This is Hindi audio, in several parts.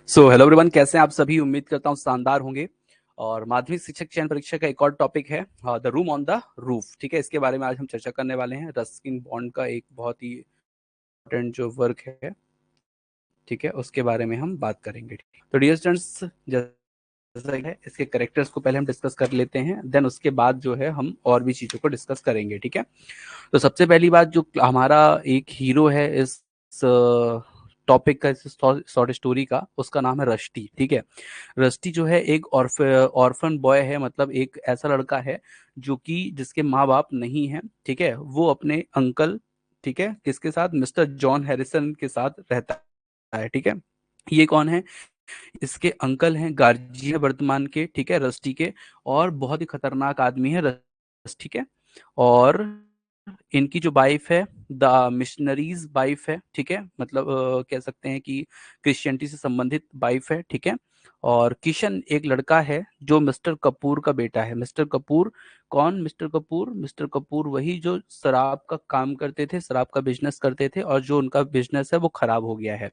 सो हेलो एवरीवन, कैसे हैं आप सभी। उम्मीद करता हूँ शानदार होंगे। और माध्यमिक शिक्षक चयन परीक्षा का एक और टॉपिक है the room on the roof. ठीक है, इसके बारे में आज हम चर्चा करने वाले हैं। रस्किन बॉन्ड का एक बहुत ही इम्पोर्टेंट जो वर्क है, ठीक है, उसके बारे में हम बात करेंगे। तो डियर स्टूडेंट्स, जैसा है इसके कैरेक्टर्स को पहले हम डिस्कस कर लेते हैं, देन उसके बाद जो है हम और भी चीजों को डिस्कस करेंगे। ठीक है, तो सबसे पहली बात, जो हमारा एक हीरो है इस टॉपिक का, इस शॉर्ट स्टोरी का, उसका नाम है रष्टी। ठीक है, रष्टी जो है एक ऑर्फन बॉय है, मतलब एक ऐसा लड़का है जो कि जिसके माँ बाप नहीं है। ठीक है, वो अपने अंकल, ठीक है, किसके साथ, मिस्टर जॉन हैरिसन के साथ रहता है। ठीक है, ये कौन है, इसके अंकल हैं, गार्जी है वर्तमान के, ठीक है, रस्टी के। और बहुत ही खतरनाक आदमी है रस्टी, ठीक है। और इनकी जो वाइफ है, द मिशनरीज वाइफ है, ठीक है, मतलब कह सकते हैं कि क्रिश्चियनिटी से संबंधित वाइफ है। ठीक है, और किशन एक लड़का है जो मिस्टर कपूर का बेटा है। मिस्टर कपूर कौन, मिस्टर कपूर, मिस्टर कपूर वही जो शराब का काम करते थे, शराब का बिजनेस करते थे, और जो उनका बिजनेस है वो खराब हो गया है।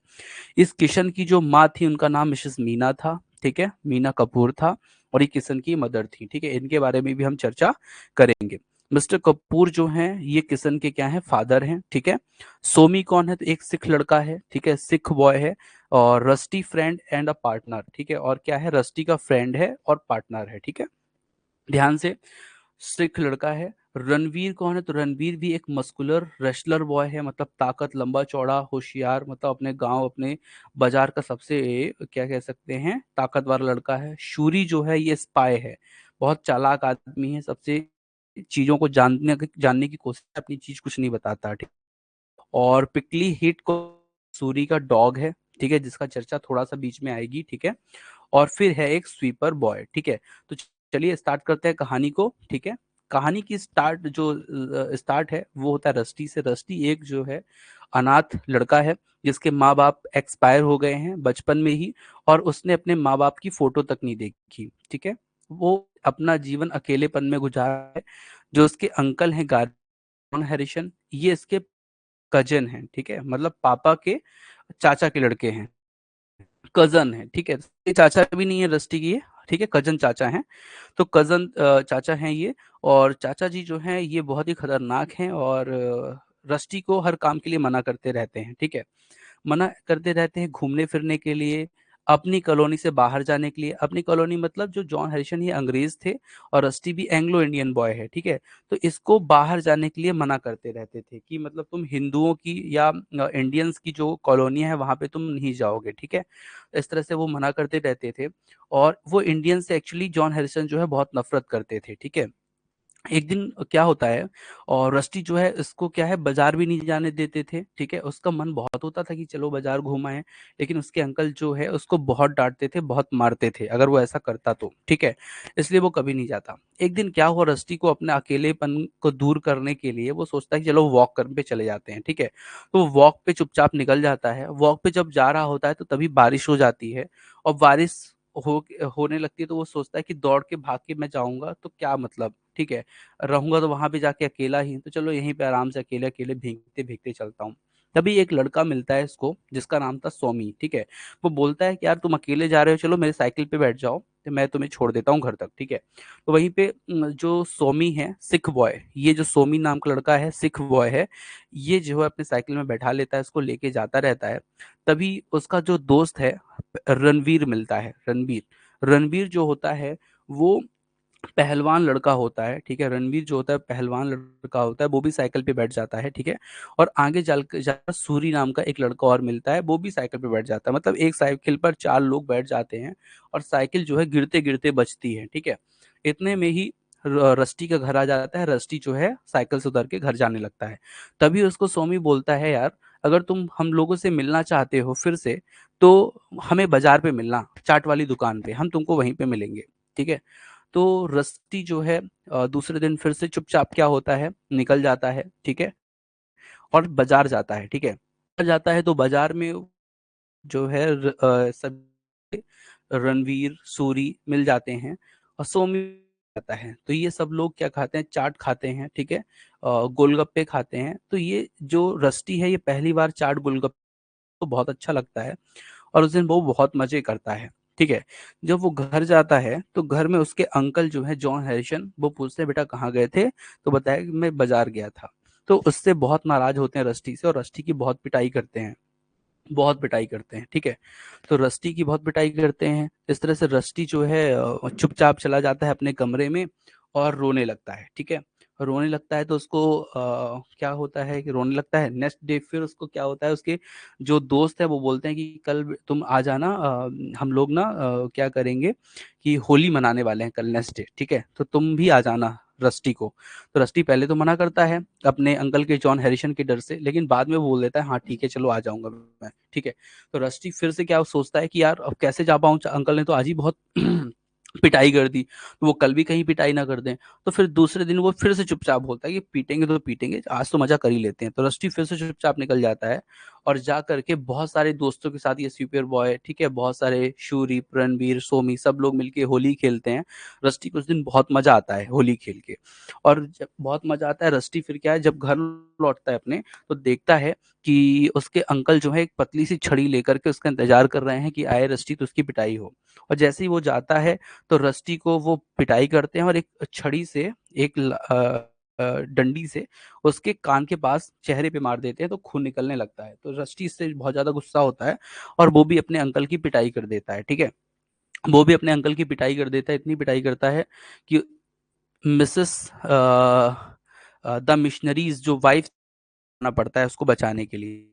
इस किशन की जो माँ थी उनका नाम मिसेस मीना था, ठीक है, मीना कपूर था। और ये किशन की मदर थी। ठीक है, इनके बारे में भी हम चर्चा करेंगे। मिस्टर कपूर जो हैं ये किशन के क्या है, फादर हैं। ठीक है, सोमी कौन है, तो एक सिख लड़का है, ठीक है, सिख बॉय है। और rusty friend and a partner, ठीक है, और क्या है, रस्टी का फ्रेंड है और पार्टनर है। ठीक है, ध्यान से, सिख लड़का है। रणवीर कौन है, तो रणवीर भी एक मस्कुलर रेसलर बॉय है, मतलब ताकत, लंबा चौड़ा, होशियार, मतलब अपने गांव, अपने बाजार का सबसे क्या कह सकते हैं, ताकतवर लड़का है। शूरी जो है ये स्पाई है, बहुत चालाक आदमी है, सबसे चीजों को जानने की कोशिश, अपनी चीज कुछ नहीं बताता। ठीक, और पिकली हिट को सूरी का डॉग है, ठीक है, जिसका चर्चा थोड़ा सा बीच में आएगी। ठीक है, और फिर है एक स्वीपर बॉय। ठीक है, तो चलिए स्टार्ट करते हैं कहानी को। ठीक है, कहानी की स्टार्ट है वो होता है रस्टी से। रस्टी एक जो है अनाथ लड़का है, जिसके माँ बाप एक्सपायर हो गए हैं बचपन में ही, और उसने अपने माँ बाप की फोटो तक नहीं देखी। ठीक है, वो अपना जीवन अकेलेपन में गुजारा है। जो उसके अंकल हैं, गार्डन हैरिसन, ये इसके कजन हैं, ठीक है, मतलब पापा के चाचा के लड़के हैं, कजन है। ठीक है, ये चाचा भी नहीं है रस्टी की, ये ठीक है, कजन चाचा हैं। तो कजन चाचा हैं ये। और चाचा जी जो हैं ये बहुत ही खतरनाक हैं, और रस्टी को हर काम के लिए मना करते रहते हैं। ठीक है, मना करते रहते हैं घूमने फिरने के लिए, अपनी कॉलोनी से बाहर जाने के लिए। अपनी कॉलोनी मतलब जो जॉन हैरिसन ये अंग्रेज थे, और रस्टी भी एंग्लो इंडियन बॉय है। ठीक है, तो इसको बाहर जाने के लिए मना करते रहते थे कि मतलब तुम हिंदुओं की या इंडियंस की जो कॉलोनी है वहां पे तुम नहीं जाओगे। ठीक है, इस तरह से वो मना करते रहते थे। और वो इंडियन से एक्चुअली जॉन हैरिसन जो है बहुत नफरत करते थे। ठीक है, एक दिन क्या होता है, और रस्टी जो है इसको क्या है, बाजार भी नहीं जाने देते थे। ठीक है, उसका मन बहुत होता था कि चलो बाजार घूम आए, लेकिन उसके अंकल जो है उसको बहुत डांटते थे, बहुत मारते थे अगर वो ऐसा करता तो। ठीक है, इसलिए वो कभी नहीं जाता। एक दिन क्या हुआ, रस्टी को अपने अकेलेपन को दूर करने के लिए वो सोचता है कि चलो वॉक कर पे चले जाते हैं। ठीक है, तो वो वॉक पे चुपचाप निकल जाता है। वॉक पे जब जा रहा होता है तो तभी बारिश हो जाती है, और बारिश हो होने लगती है, तो वो सोचता है कि दौड़ के भाग के मैं जाऊंगा तो क्या मतलब, ठीक है, रहूंगा तो वहां पे जाके अकेला ही, तो चलो यहीं पे आराम से अकेले अकेले भीगते भीगते चलता हूँ। तभी एक लड़का मिलता है इसको, जिसका नाम था सोमी। ठीक है, वो बोलता है कि यार तुम अकेले जा रहे हो, चलो मेरे साइकिल पे बैठ जाओ, तो मैं तुम्हें छोड़ देता हूँ घर तक। ठीक है, तो वहीं पे जो सोमी है सिख बॉय, ये जो सोमी नाम का लड़का है सिख बॉय है, ये जो है अपने साइकिल में बैठा लेता है, इसको लेके जाता रहता है। तभी उसका जो दोस्त है रणवीर मिलता है। रणवीर, रणवीर जो होता है वो पहलवान लड़का होता है। ठीक है, रणवीर जो होता है पहलवान लड़का होता है, वो भी साइकिल पे बैठ जाता है। ठीक है, और आगे चल जाकर सूरी नाम का एक लड़का और मिलता है, वो भी साइकिल पे बैठ जाता है, मतलब एक साइकिल पर चार लोग बैठ जाते हैं, और साइकिल जो है गिरते गिरते बचती है। ठीक है, इतने में ही रस्टी का घर आ जाता है। रस्टी जो है साइकिल से उतर के घर जाने लगता है। तभी उसको सोमी बोलता है, यार अगर तुम हम लोगों से मिलना चाहते हो फिर से, तो हमें बाजार पे मिलना, चाट वाली दुकान पे, हम तुमको वहीं पे मिलेंगे। ठीक है, तो रस्टी जो है दूसरे दिन फिर से चुपचाप क्या होता है, निकल जाता है। ठीक है, और बाजार जाता है। ठीक है, बाजार जाता है तो बाजार में जो है सब रणवीर सूरी मिल जाते हैं, और सोमी जाता है। तो ये सब लोग क्या खाते हैं, चाट खाते हैं। ठीक है, गोलगप्पे खाते हैं। तो ये जो रस्टी है ये पहली बार चाट गोलगप्पे को बहुत अच्छा लगता है, और उस दिन वो बहुत मज़े करता है, ठीक है? जब वो घर जाता है, तो घर में उसके अंकल जो हैं जॉन हैरिसन, वो पूछते हैं, "बेटा कहाँ गए थे?" तो बताया कि मैं बाज़ार गया था। तो उससे बहुत नाराज़ होते हैं रस्टी से और रस्टी की बहुत पिटाई करते हैं। बहुत पिटाई करते हैं, ठीक है? तो रस्टी की बहुत पिटाई करते हैं। इस तरह से रस्टी जो है चुपचाप चला जाता है अपने कमरे में और रोने लगता है, ठीक है? रोने लगता है तो उसको क्या होता है कि रोने लगता है, नेक्स्ट डे फिर उसको क्या होता है, उसके जो दोस्त हैं वो बोलते हैं कि कल तुम आ जाना, हम लोग ना क्या करेंगे कि होली मनाने वाले हैं कल नेक्स्ट डे, ठीक है? तो तुम भी आ जाना रस्टी को। तो रस्टी पहले तो मना करता है अपने अंकल के जॉन हैरिसन के डर से, लेकिन बाद में वो बोल देता है हाँ ठीक है चलो आ जाऊँगा मैं, ठीक है। तो रस्टी फिर से क्या सोचता है कि यार अब कैसे जा पाऊँ, अंकल ने तो आज ही बहुत पिटाई कर दी, तो वो कल भी कहीं पिटाई ना कर दें। तो फिर दूसरे दिन वो फिर से चुपचाप बोलता है कि पीटेंगे तो पीटेंगे, आज तो मज़ा कर ही लेते हैं। तो रस्टी फिर से चुपचाप निकल जाता है और जा कर के बहुत सारे दोस्तों के साथ, ये सुपर बॉय, ठीक है, बहुत सारे शूरी, रणवीर, सोमी सब लोग मिलके होली खेलते हैं। रस्टी को उस दिन बहुत मज़ा आता है होली खेल के। और जब बहुत मज़ा आता है, रस्टी फिर क्या है, जब घर लौटता है अपने, तो देखता है कि उसके अंकल जो है एक पतली सी छड़ी लेकर के उसका इंतज़ार कर रहे हैं कि आए रस्टी तो उसकी पिटाई हो। और जैसे ही वो जाता है, तो रस्टी को वो पिटाई करते हैं और एक छड़ी से, एक डंडी से उसके कान के पास चेहरे पे मार देते हैं, तो खून निकलने लगता है। तो रस्टी इससे बहुत ज़्यादा गुस्सा होता है और वो भी अपने अंकल की पिटाई कर देता है, ठीक है? वो भी अपने अंकल की पिटाई कर देता है, इतनी पिटाई करता है कि मिसेस द मिशनरीज़ जो वाइफ़ करना पड़ता है उसको बचाने के लिए।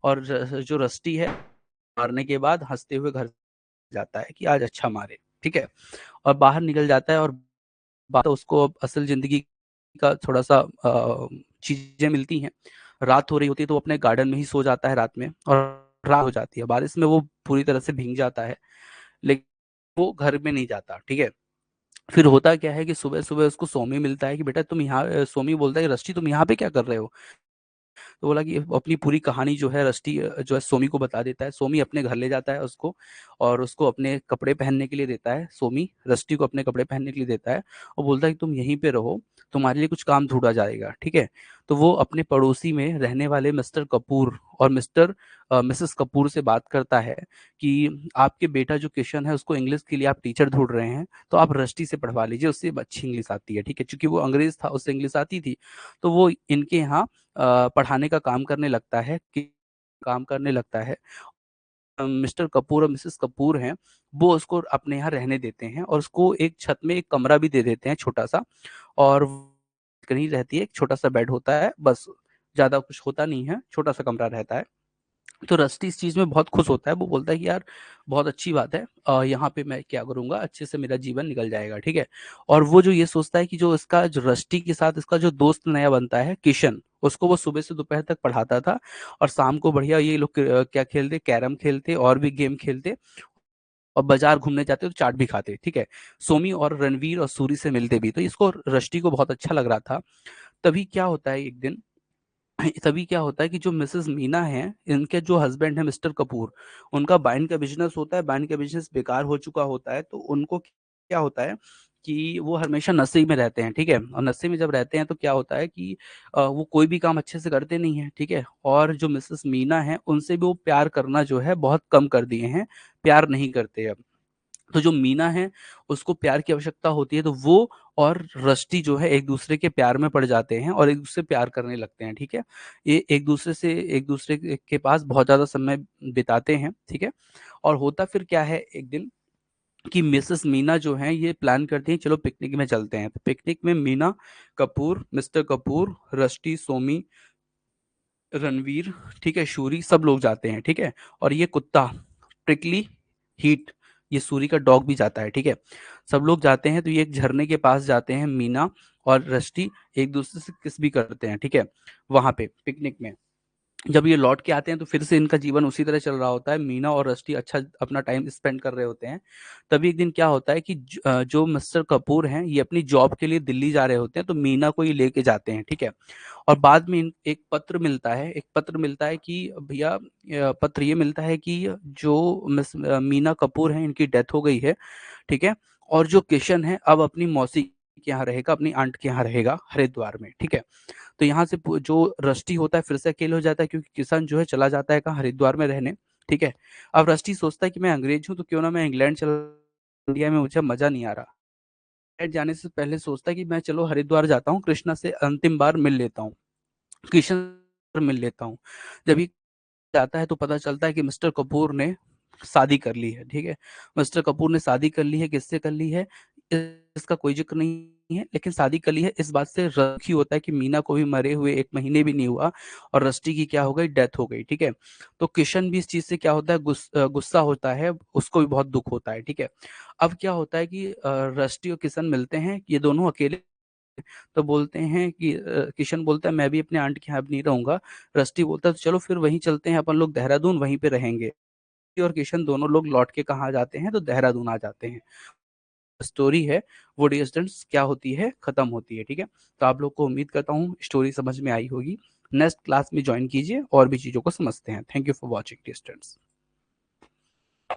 और जो रस्टी है, मारने के बाद हँसते हुए घर जाता है कि आज अच्छा मारे, ठीक है? और बाहर निकल जाता है और बात उसको अब असल ज़िंदगी का थोड़ा-सा चीज़ें मिलती हैं। रात हो रही होती है तो वो अपने गार्डन में ही सो जाता है रात में और रात हो जाती है। बारिश में वो पूरी तरह से भीग जाता है, लेकिन वो घर में नहीं जाता, ठीक है? फिर होता क्या है कि सुबह-सुबह उसको सोमी मिलता है कि बेटा तुम यहाँ, सोमी बोलता है कि रस्टी तुम यहाँ पे क्या कर रहे हो? तो बोला कि अपनी पूरी कहानी जो है रस्टी जो है सोमी को बता देता है। सोमी अपने घर ले जाता है उसको और उसको अपने कपड़े पहनने के लिए देता है। सोमी रस्टी को अपने कपड़े पहनने के लिए देता है और बोलता है कि तुम यहीं पे रहो, तुम्हारे लिए कुछ काम ढूँढा जाएगा, ठीक है? तो वो अपने पड़ोसी में रहने वाले मिस्टर कपूर और मिसेस कपूर से बात करता है कि आपके बेटा जो किशन है उसको इंग्लिश के लिए आप टीचर ढूँढ रहे हैं, तो आप रस्टी से पढ़वा लीजिए, उससे अच्छी इंग्लिश आती है, ठीक है? चूँकि वो अंग्रेज़ था, उसे इंग्लिश आती थी, तो वो इनके यहाँ पढ़ाने का काम करने लगता है कि काम करने लगता है। मिस्टर कपूर और मिसेस कपूर हैं, वो उसको अपने यहाँ रहने देते हैं और उसको एक छत में एक कमरा भी दे देते हैं छोटा-सा और कहीं रहती है, एक छोटा-सा बेड होता है, बस ज़्यादा कुछ होता नहीं है, छोटा-सा कमरा रहता है। तो रस्टी इस चीज़ में बहुत खुश होता है, वो बोलता है कि यार बहुत अच्छी बात है, यहाँ पे मैं क्या करूँगा, अच्छे से मेरा जीवन निकल जाएगा, ठीक है? और वो जो ये सोचता है कि जो इसका जो रस्टी के साथ इसका जो दोस्त नया बनता है किशन, उसको वो सुबह से दोपहर तक पढ़ाता था और शाम को बढ़िया ये लोग क्या खेलते, कैरम खेलते और भी गेम खेलते और बाज़ार घूमने जाते तो चाट भी खाते, ठीक है? सोमी और रणवीर और सूरी से मिलते भी, तो इसको रस्टी को बहुत अच्छा लग रहा था। तभी क्या होता है एक दिन, तभी क्या होता है कि जो मिसेज़ मीना हैं, इनके जो हस्बैंड हैं मिस्टर कपूर, उनका वाइन का बिज़नेस होता है, वाइन का बिज़नेस बेकार हो चुका होता है, तो उनको क्या होता है कि वो हमेशा नशे में रहते हैं, ठीक है? और नशे में जब रहते हैं तो क्या होता है कि वो कोई भी काम अच्छे से करते नहीं हैं, ठीक है? और जो मिसेज़ मीना हैं, उनसे भी वो प्यार करना जो है बहुत कम कर दिए हैं, प्यार नहीं करते अब। तो जो मीना है, उसको प्यार की आवश्यकता होती है, तो वो और रस्टी जो है एक-दूसरे के प्यार में पड़ जाते हैं और एक-दूसरे से प्यार करने लगते हैं, ठीक है? ये एक-दूसरे के पास बहुत ज़्यादा समय बिताते हैं, ठीक है? और होता फिर क्या है एक दिन कि मिसेस मीना जो हैं, ये प्लान करती हैं चलो पिकनिक में चलते हैं। तो पिकनिक में मीना कपूर, मिस्टर कपूर, रस्टी, सोमी, रणवीर, ठीक है, शूरी सब लोग जाते हैं, ठीक है? और ये कुत्ता प्रिकली हीट, ये सूरी का डॉग भी जाता है, ठीक है? सब लोग जाते हैं तो ये एक झरने के पास जाते हैं, मीना और रस्टी एक-दूसरे से किस भी करते हैं, ठीक है? वहाँ पे पिकनिक में। जब ये लौट के आते हैं तो फिर से इनका जीवन उसी तरह चल रहा होता है। मीना और रस्टी अच्छा अपना टाइम स्पेंड कर रहे होते हैं। तभी एक दिन क्या होता है कि जो मिस्टर कपूर हैं, ये अपनी जॉब के लिए दिल्ली जा रहे होते हैं, तो मीना को ये लेके जाते हैं, ठीक है? और बाद में इन एक पत्र मिलता है कि भैया, पत्र ये मिलता है कि जो मीना कपूर हैं, इनकी डेथ हो गई है, ठीक है? और जो किशन है, अब अपनी मौसी के यहाँ रहेगा, अपनी आंट के यहाँ रहेगा, हरिद्वार में, ठीक है? तो यहाँ से जो रस्टी होता है फिर से अकेले हो जाता है क्योंकि किशन जो है चला जाता है कहाँ, हरिद्वार में रहने। ठीक है। अब रस्टी सोचता है कि मैं अंग्रेज हूँ तो क्यों ना मैं इंग्लैंड चला, इंडिया में मुझे मजा नहीं आ रहा। इंग्लैंड जाने से पहले सोचता है कि मैं चलो हरिद्वार जाता हूँ, कृष्णा से अंतिम बार मिल लेता हूँ, कृष्ण से मिल लेता हूँ। जब ये जाता है तो पता चलता है कि मिस्टर कपूर ने शादी कर ली है, ठीक है। मिस्टर कपूर ने शादी कर ली है, किससे कर ली है इसका कोई जिक्र नहीं है, लेकिन शादी कर ली है इस बात से दुखी होता है कि मीना को भी मरे हुए 1 महीने भी नहीं हुआ और रस्टी की क्या हो गई, डेथ हो गई, ठीक है। तो किशन भी इस चीज से क्या होता है, गुस्सा होता है, उसको भी बहुत दुख होता है, ठीक है। अब क्या होता है कि रस्टी और किशन मिलते हैं, ये दोनों अकेले, तो बोलते हैं कि किशन बोलता है मैं भी अपने आंट के यहाँ अब नहीं रहूंगा। रस्टी बोलता है तो चलो फिर वहीं चलते हैं अपन लोग, देहरादून, वहीं पे रहेंगे। और किशन दोनों लोग लौट के कहाँ जाते हैं, तो देहरादून आ जाते हैं। स्टोरी है वो डिस्टेंस क्या होती है, खत्म होती है, ठीक है। तो आप लोग को उम्मीद करता हूँ स्टोरी समझ में आई होगी। नेक्स्ट क्लास में ज्वाइन कीजिए और भी चीजों को समझते हैं। Thank you for watching distance.